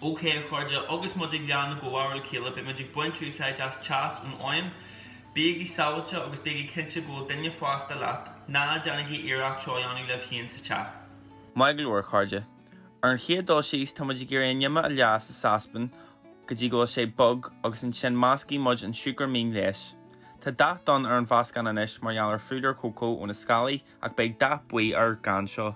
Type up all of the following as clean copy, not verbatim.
Okay, chuirde agus muid leanna go bhharil céile be muid buint úsáid as teas an oin, bíigh sáilte agus bíigh cinse go duine fásta leat, ná deannaí iarach troiánú le híon sa teach. Mai glóir chuirde. Ar an chéad dul síos tá muid gur aonime a leas sa saspan go dtí go sé bug agus an sin máscaí muid an siúgar mín leis. Tá dath don ar an bhascan anis mar gheall ar Fhíorúil cócó ón na scalaí ach beidh dath buí ar gan seo.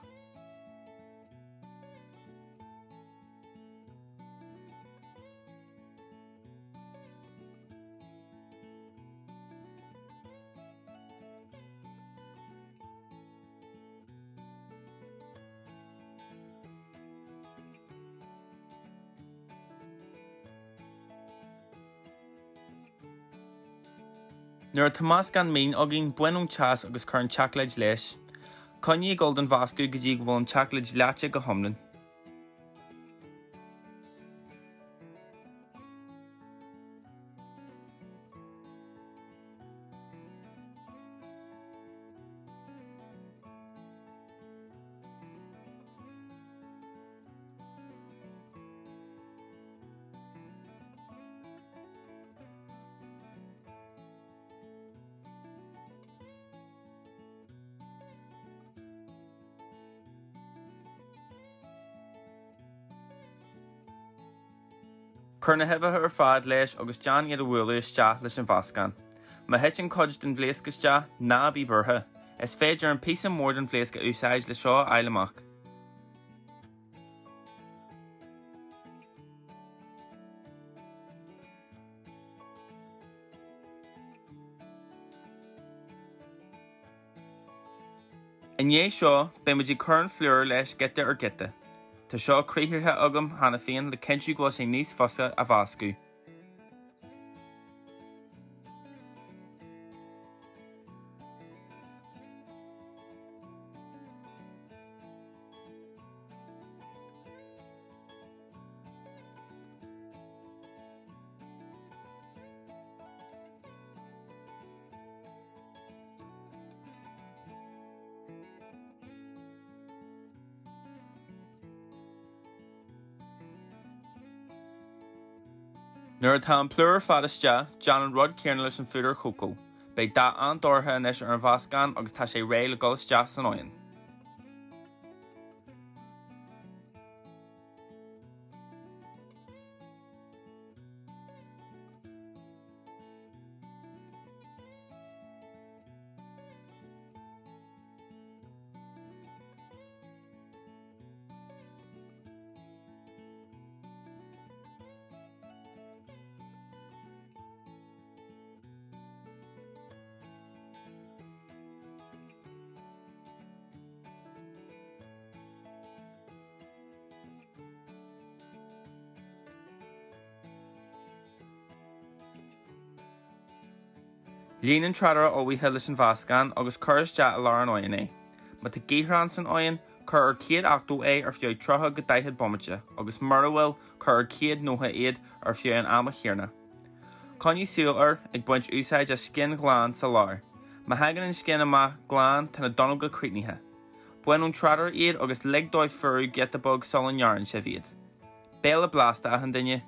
Nuair tá máscan mín agin buinún teas agus chur an teaclaid leis, coinní golden vascu go dtí go bhfuil an teaclaid leate go thomlinn. Chur na hebhathe ar fad leis agus John iad a bhfuil isteach leis an bhascan. Má heit an cod den bhléascaiste ná bí burtha, is féidir an písa mór den bhléasca úsáid le seo eileach. In dhé seo, be muid chur an phleúr leis gite ar gite. Tá seo críthirthe agam hana féin le cinntiú go sé níos fosa a bhascu. Nuair atá an plúr fadaiste, John an rud céarna leis an Fhíorúil cócó, beidh da an dortha inis ar an bhascan agus tá sé ré le gulaisteach san oin. Líonann tradar ó bhíthe leis an bhascan agus chuiriste a lár an oin é. Má tá géithreán san oin chur ar céad achú é ar fiú trotha go dtaithead bomaite agus mar bhfuil chur ar céad nótha iad ar fiú an ama chéarna. Coinní síl ar ag buint úsáid a scin gláán sa lár. Má hagan an scin amach gláán tána Dúnoga crítinithe. Buinún tradar iad agus lig dóibh furú get a bug sol an jaran sé bhíad. Béla blasta a an duine